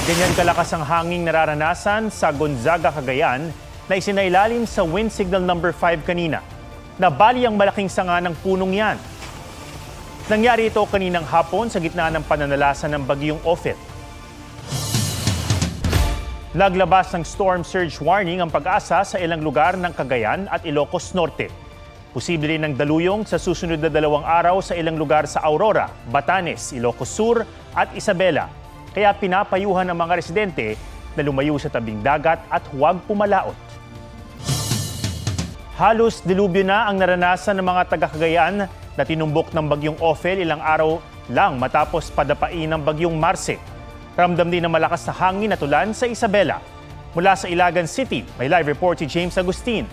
Ganyan kalakas ang hanging nararanasan sa Gonzaga, Cagayan na isinailalim sa wind signal number 5 kanina. Nabali ang malaking sanga ng punong yan. Nangyari ito kaninang hapon sa gitna ng pananalasan ng bagyong Ophel. Naglabas ng storm surge warning ang Pag-asa sa ilang lugar ng Cagayan at Ilocos Norte. Posible rin ng daluyong sa susunod na 2 araw sa ilang lugar sa Aurora, Batanes, Ilocos Sur at Isabela. Kaya pinapayuhan ang mga residente na lumayo sa tabing dagat at huwag pumalaot. Halos dilubyo na ang naranasan ng mga taga-Cagayan na tinumbok ng bagyong Ophel ilang araw lang matapos padapain ng bagyong Marce. Ramdam din ng malakas na hangin at ulan sa Isabela. Mula sa Ilagan City, may live report si James Agustin.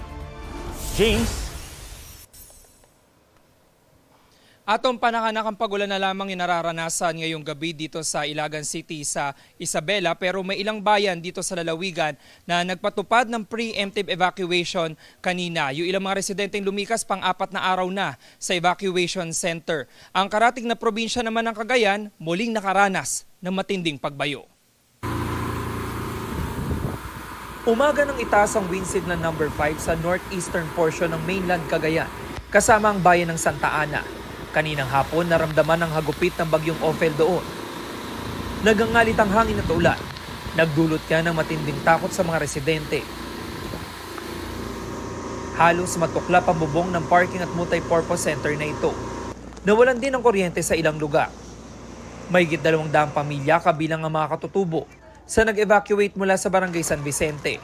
James? Atong panakanakang pagulan na lamang yung nararanasan ngayong gabi dito sa Ilagan City sa Isabela, pero may ilang bayan dito sa lalawigan na nagpatupad ng preemptive evacuation kanina. Yung ilang mga residenteng lumikas pang-4 na araw na sa evacuation center. Ang karatig na probinsya naman ng Cagayan muling nakaranas ng matinding pagbayo. Umaga ng itaas ang wind signal number 5 sa northeastern portion ng mainland Cagayan, kasama ang bayan ng Santa Ana. Kaninang hapon, naramdaman ang hagupit ng bagyong Ophel doon. Nagangalit ang hangin at ulan. Nagdulot kaya ng matinding takot sa mga residente. Halos matuklap ang bubong ng parking at multi-purpose center na ito. Nawalan din ng kuryente sa ilang lugar. Mahigit 200 pamilya kabilang ang mga katutubo sa nag-evacuate mula sa Barangay San Vicente.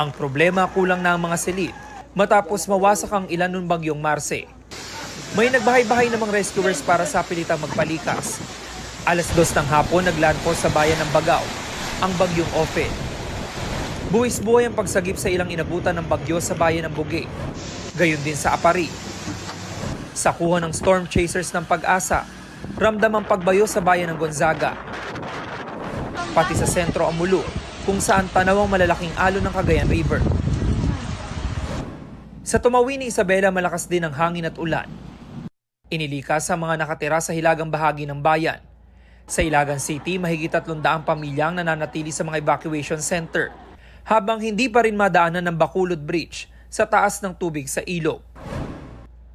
Ang problema, kulang na ang mga silid matapos mawasak ang ilan ng bagyong Marce. May nagbahay-bahay namang rescuers para sa pilitang magpalikas. Alas 2 ng hapon, naglandfall sa bayan ng Bagaw ang bagyong Ophel. Buwis-buhay ang pagsagip sa ilang inabutan ng bagyo sa bayan ng Bugig. Gayon din sa Apari. Sa kuha ng storm chasers ng Pag-asa, ramdam ang pagbayo sa bayan ng Gonzaga. Pati sa sentro Amulo, kung saan tanaw ang malalaking alon ng Cagayan River. Sa Tumawi ni Isabela, malakas din ang hangin at ulan. Inilikas sa mga nakatira sa hilagang bahagi ng bayan. Sa Ilagan City, mahigit 300 pamilyang nananatili sa mga evacuation center, habang hindi pa rin madaanan ng Bacolod Bridge sa taas ng tubig sa ilog.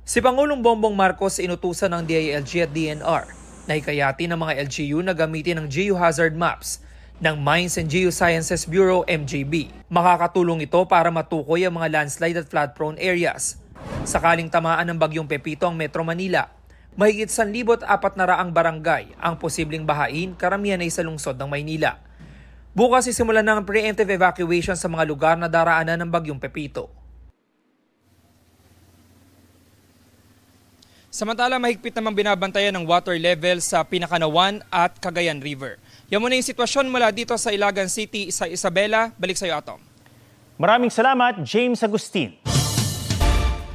Si Pangulong Bongbong Marcos inutusan ng DILG at DNR na hikayati ng mga LGU na gamitin ang geohazard maps ng Mines and Geosciences Bureau MGB. Makakatulong ito para matukoy ang mga landslide at flood-prone areas. Sakaling tamaan ng bagyong Pepito ang Metro Manila, mahigit 1,400 barangay ang posibleng bahain, karamihan ay sa lungsod ng Maynila. Bukas sisimulan na ang preemptive evacuation sa mga lugar na daraanan ng bagyong Pepito. Samantala, mahigpit namang binabantayan ng water level sa Pinakanawan at Cagayan River. Yan muna yung sitwasyon mula dito sa Ilagan City sa Isabela. Balik sa iyo, Atom. Maraming salamat, James Agustin.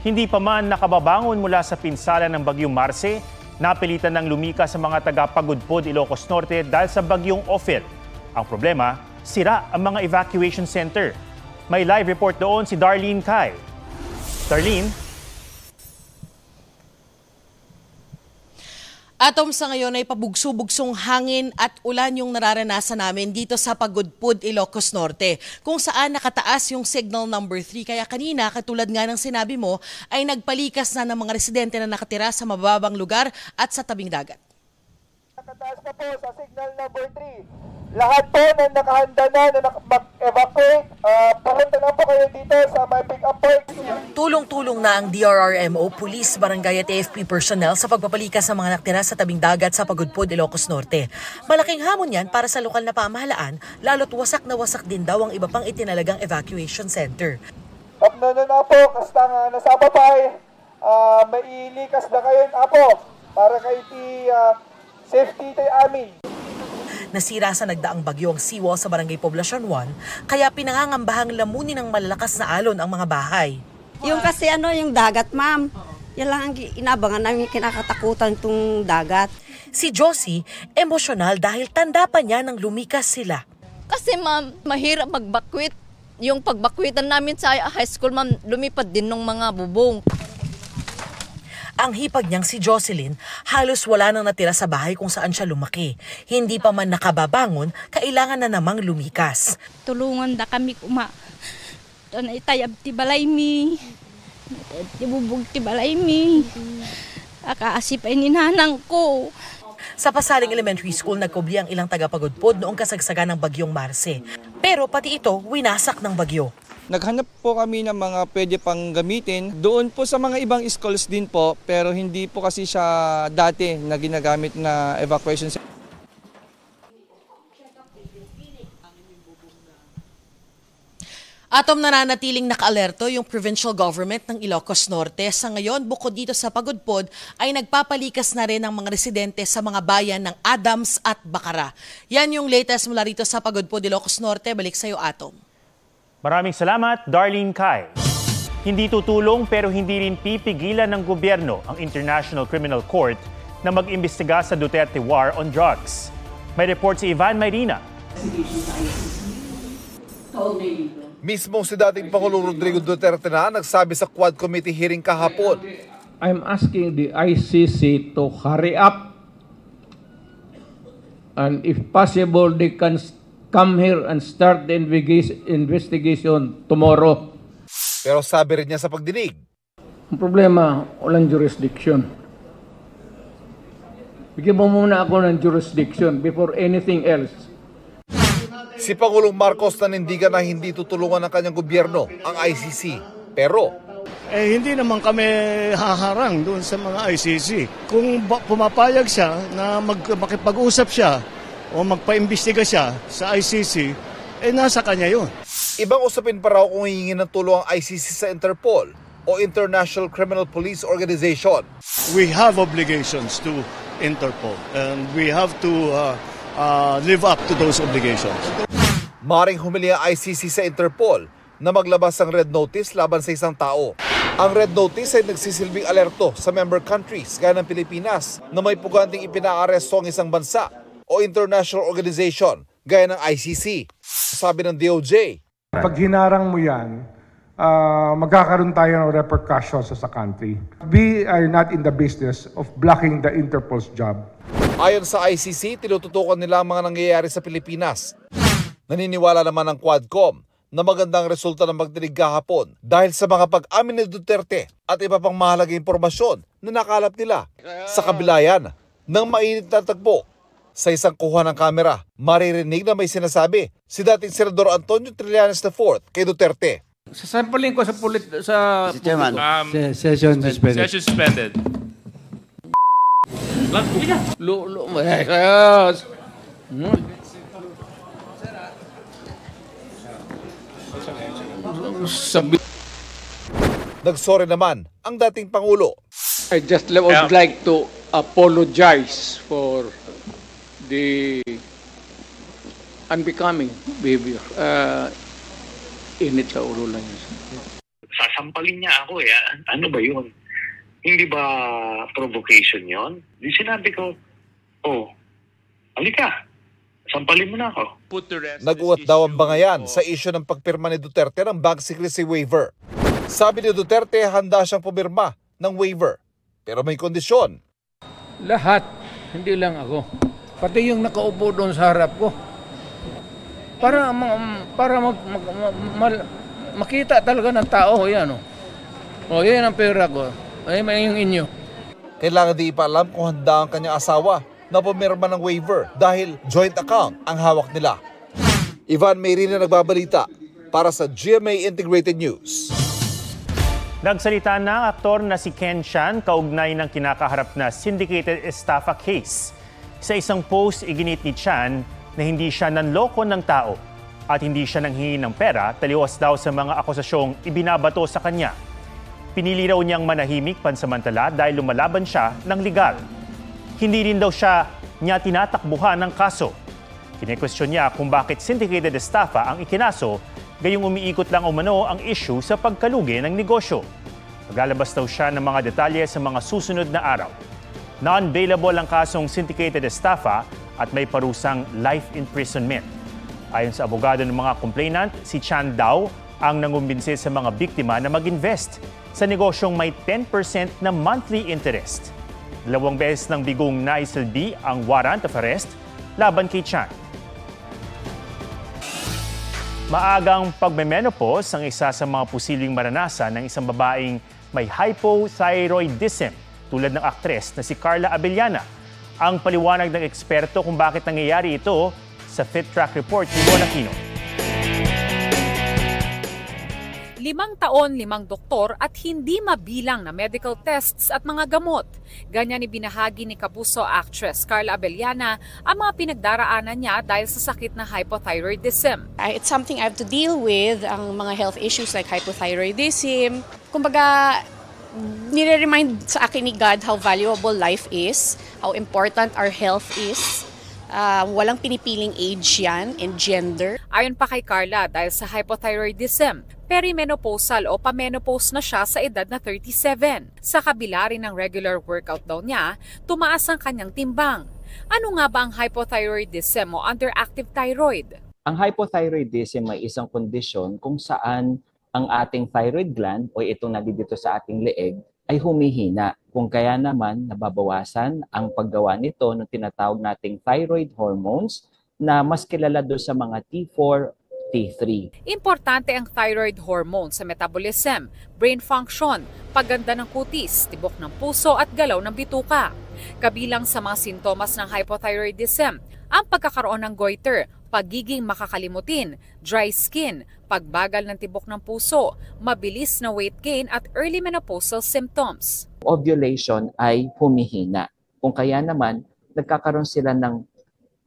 Hindi pa man nakababangon mula sa pinsala ng bagyong Marce, napilitan ng lumika sa mga taga-Pagudpod, Ilocos Norte dahil sa bagyong Ophel. Ang problema, sira ang mga evacuation center. May live report doon si Darlene Kai. Darlene? Atom, sa ngayon ay pabugso-bugsong hangin at ulan yung nararanasan namin dito sa Pagudpod, Ilocos Norte, kung saan nakataas yung signal number 3. Kaya kanina, katulad nga ng sinabi mo, ay nagpalikas na ng mga residente na nakatira sa mababang lugar at sa tabing dagat. Nakataas na po sa signal number 3. Lahat po na nakahanda na mag-evacuate, pumunta na po kayo dito sa my pick-up point. Tulong-tulong na ang DRRMO, Police, Barangay at AFP personnel sa pagpapalikas ng mga nakatira sa tabing dagat sa Pagudpod, Ilocos Norte. Malaking hamon yan para sa lokal na pamahalaan, lalo't wasak na wasak din daw ang iba pang itinalagang evacuation center. Tapno na po, kasta nga nasaba pa may ilikas na kayo apo para kay safety tayo amin. Nasira sa nagdaang bagyo ang seawall sa Barangay Poblacion 1, kaya pinangangambahang lamunin ng malalakas na alon ang mga bahay. Yung kasi yung dagat, ma'am. Yan lang ang inabangan namin, kinakatakutan itong dagat. Si Josie, emosyonal dahil tanda pa niya nang lumikas sila. Kasi ma'am, mahirap magbakwit. Yung pagbakwitan namin sa high school, ma'am, lumipad din ng mga bubong. Ang hipag niyang si Jocelyn, halos wala nang natira sa bahay kung saan siya lumaki. Hindi pa man nakababangon, kailangan na namang lumikas. Tulungan da kami kuma. Tanay tayab ti balay mi. Tibubog ti balay mi. Akaasip ay ninanang ko. Sa Pasaling Elementary School, nagkubli ang ilang tagapagudpod noong kasagsagan ng bagyong Marce. Pero pati ito, winasak ng bagyo. Naghanap po kami ng mga pwede pang gamitin. Doon po sa mga ibang schools din po, pero hindi po kasi siya dati na ginagamit na evacuation. Atom nananatiling naka-alerto yung provincial government ng Ilocos Norte. Sa ngayon, bukod dito sa Pagudpod, ay nagpapalikas na rin ang mga residente sa mga bayan ng Adams at Bacara. Yan yung latest mula rito sa Pagudpod, Ilocos Norte. Balik sa'yo, Atom. Maraming salamat, Darlene Kai. Hindi tutulong pero hindi rin pipigilan ng gobyerno ang International Criminal Court na mag-imbestiga sa Duterte War on Drugs. May report si Ivan Mayrina. Mismo si dating Pangulong Rodrigo Duterte na nagsabi sa Quad Committee hearing kahapon. I'm asking the ICC to hurry up and if possible they can come here and start the investigation tomorrow. Pero sabi rin niya sa pagdinig, Ang problema, walang jurisdiction. Bigyan mo muna ako ng jurisdiction before anything else. si Pangulong Marcos nanindigan na hindi tutulungan ng kanyang gobyerno ang ICC. Pero hindi naman kami haharang doon sa mga ICC. Kung pumapayag siya na makipag-usap siya o magpaimbestiga siya sa ICC, nasa kanya yun. Ibang usapin pa raw kung hihingi ng tulong ang ICC sa Interpol o International Criminal Police Organization. We have obligations to Interpol and we have to live up to those obligations. Maring humili ang ICC sa Interpol na maglabas ng red notice laban sa isang tao. Ang red notice ay nagsisilbing alerto sa member countries gaya ng Pilipinas na may puganting ipinaaresto ang isang bansa o international organization gaya ng ICC. Sabi ng DOJ, pag hinarang mo yan, magkakaroon tayo ng repercussions sa country. We are not in the business of blocking the Interpol's job. Ayon sa ICC, tinututukan nila ang mga nangyayari sa Pilipinas. Naniniwala naman ang Quadcom na magandang resulta ng magdinig kahapon dahil sa mga pag-amin ni Duterte at iba pang mahalagang impormasyon na nakalap nila. Sa kabilayan ng mainit na tagpo sa isang kuha ng kamera, maririnig na may sinasabi si dating Senador Antonio Trillanes IV kay Duterte. Sasampling ko sa Mr. Chairman, session suspended. Session suspended. Nagsorry naman ang dating Pangulo. I just would like to apologize for the unbecoming behavior. Init sa ulo lang yun. Sasampalin niya ako eh. Ano ba yun? Hindi ba provocation yon? Di sinabi ko, halika, sampalin mo na ako. Nag-uwat daw ang bangayan sa isyu ng pagpirma ni Duterte ng bank secrecy waiver. Sabi ni Duterte, handa siyang pumirma ng waiver. Pero may kondisyon. Lahat, hindi lang ako. Pati yung nakaupo doon sa harap ko. Para makita talaga ng tao, yan o. Yan ang pera ko. Ay, may yung inyo. Kailangan di ipaalam kung handa ang kanyang asawa na pumirma ng waiver dahil joint account ang hawak nila. Ivan Mayrina nagbabalita para sa GMA Integrated News. Nagsalita na ang aktor na si Ken Chan kaugnay ng kinakaharap na syndicated estafa case. Sa isang post, iginit ni Chan na hindi siya nanloko ng tao at hindi siya nanghingi ng pera taliwas daw sa mga akusasyong ibinabato sa kanya. Pinili raw niyang manahimik pansamantala dahil lumalaban siya ng legal. Hindi rin daw niya tinatakbuhan ng kaso. Kine-question niya kung bakit syndicated estafa ang ikinaso, gayong umiikot lang umano ang issue sa pagkalugi ng negosyo. Maglalabas daw siya ng mga detalye sa mga susunod na araw. Non-bailable ang kasong syndicated estafa at may parusang life imprisonment. Ayon sa abogado ng mga complainant, si Chan daw ang nangumbinsi sa mga biktima na mag-invest. sa negosyong may 10% na monthly interest. 2 beses ng bigong naisilbi ang warrant of arrest laban kay Chan. Maagang pagmemenopause ang isa sa mga posibleng maranasan ng isang babaeng may hypothyroidism tulad ng aktres na si Carla Abellana. Ang paliwanag ng eksperto kung bakit nangyayari ito sa Fit Track Report ni Von Aquino. 5 taon, 5 doktor at hindi mabilang na medical tests at mga gamot. Ganyan ibinahagi ni Kapuso actress Carla Abellana ang mga pinagdaraanan niya dahil sa sakit na hypothyroidism. It's something I have to deal with, ang mga health issues like hypothyroidism. Kumbaga, nire-remind sa akin ni God how valuable life is, how important our health is. Walang pinipiling age yan and gender. Ayon pa kay Carla, dahil sa hypothyroidism, perimenopausal o pamenopause na siya sa edad na 37. Sa kabila rin ng regular workout daw niya, tumaas ang kanyang timbang. Ano nga ba ang hypothyroidism o underactive thyroid? Ang hypothyroidism ay isang kondisyon kung saan ang ating thyroid gland o itong nandito sa ating leeg ay humihina. Kung kaya naman nababawasan ang paggawa nito ng tinatawag nating thyroid hormones na mas kilala doon sa mga T4, T3. Importante ang thyroid hormone sa metabolism, brain function, pagganda ng kutis, tibok ng puso at galaw ng bituka. Kabilang sa mga sintomas ng hypothyroidism, ang pagkakaroon ng goiter, pagiging makakalimutin, dry skin, pagbagal ng tibok ng puso, mabilis na weight gain at early menopausal symptoms. Ovulation ay humihina. Kung kaya naman, nagkakaroon sila ng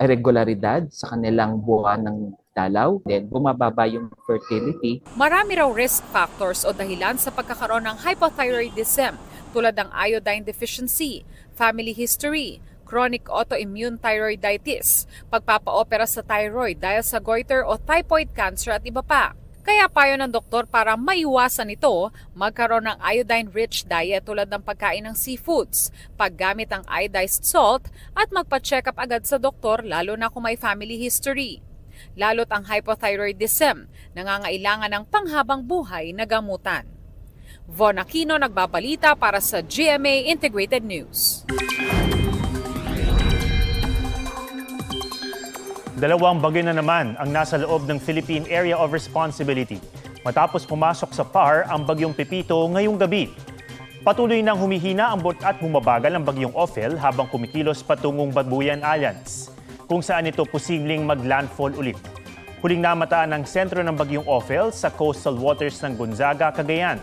irregularidad sa kanilang buwan ng dalaw, then bumababa yung fertility. Marami raw risk factors o dahilan sa pagkakaroon ng hypothyroidism tulad ng iodine deficiency, family history, chronic autoimmune thyroiditis, pagpapaopera sa thyroid dahil sa goiter o typhoid cancer at iba pa. Kaya payo ng doktor para maiwasan ito, magkaroon ng iodine-rich diet tulad ng pagkain ng seafoods, paggamit ng iodized salt at magpa-check up agad sa doktor lalo na kung may family history. Lalo't ang hypothyroidism, nangangailangan ng panghabang buhay na gamutan. Von Aquino nagbabalita para sa GMA Integrated News. 2 bagyo na naman ang nasa loob ng Philippine Area of Responsibility matapos pumasok sa PAR ang bagyong Pepito ngayong gabi. Patuloy nang humihina ang at bumabagal ang bagyong Ophel habang kumikilos patungong Babuyan Islands, kung saan ito posibleng mag-landfall ulit. Huling namataan ang sentro ng bagyong Ophel sa coastal waters ng Gonzaga, Cagayan.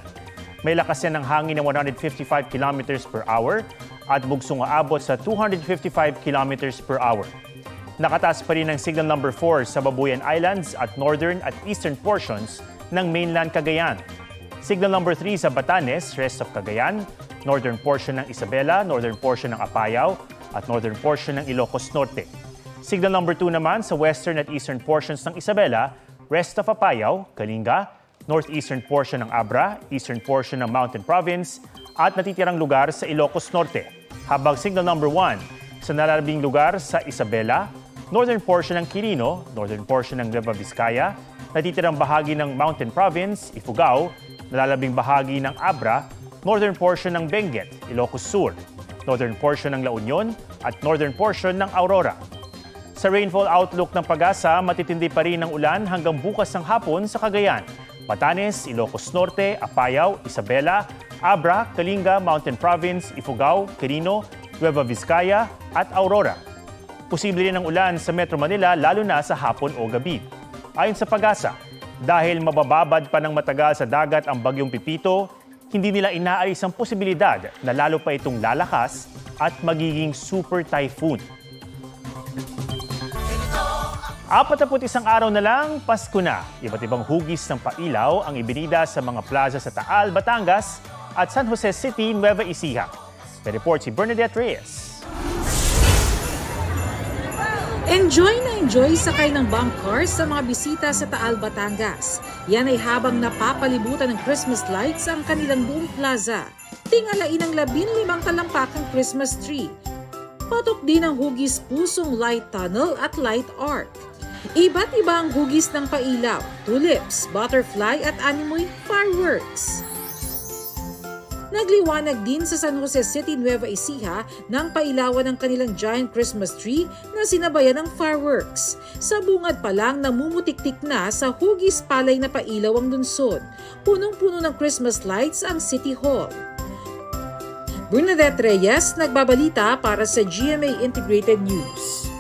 May lakas yan ng hangin na 155 km per hour at bugsong aabot sa 255 km per hour. Nakataas pa rin ang signal number 4 sa Babuyan Islands at northern at eastern portions ng mainland Cagayan. Signal number 3 sa Batanes, rest of Cagayan, northern portion ng Isabela, northern portion ng Apayao at northern portion ng Ilocos Norte. Signal number 2 naman sa western at eastern portions ng Isabela, rest of Apayao, Kalinga, northeastern portion ng Abra, eastern portion ng Mountain Province at natitirang lugar sa Ilocos Norte. Habang signal number 1 sa nalalabing lugar sa Isabela, northern portion ng Quirino, northern portion ng Nueva Vizcaya, natitirang bahagi ng Mountain Province, Ifugao, nalalabing bahagi ng Abra, northern portion ng Benguet, Ilocos Sur, northern portion ng La Union at northern portion ng Aurora. Sa rainfall outlook ng Pag-asa, matitindi pa rin ang ulan hanggang bukas ng hapon sa Cagayan, Batanes, Ilocos Norte, Apayao, Isabela, Abra, Kalinga, Mountain Province, Ifugao, Quirino, Nueva Vizcaya at Aurora. Posible rin ang ulan sa Metro Manila lalo na sa hapon o gabi. Ayon sa Pag-asa, dahil mabababad pa ng matagal sa dagat ang bagyong Pepito, hindi nila inaalis ang posibilidad na lalo pa itong lalakas at magiging super typhoon. 41 araw na lang, Pasko na. Iba't ibang hugis ng pailaw ang ibinida sa mga plaza sa Taal, Batangas at San Jose City, Nueva Ecija. May report si Bernadette Reyes. Enjoy na enjoy sakay ng bump cars sa mga bisita sa Taal, Batangas. Yan ay habang napapalibutan ng Christmas lights ang kanilang buong plaza. Tingalain ang 15 talampakang Christmas tree. Patok din ang hugis pusong light tunnel at light arc. Iba't iba ang hugis ng pailaw, tulips, butterfly at animoy fireworks. Nagliwanag din sa San Jose City, Nueva Ecija nang pailawan ng kanilang giant Christmas tree na sinabayan ng fireworks. Sa bungad pa lang namumutiktik na sa hugis palay na pailaw ang lungsod. Punong-puno ng Christmas lights ang City Hall. Bernadette Reyes, nagbabalita para sa GMA Integrated News.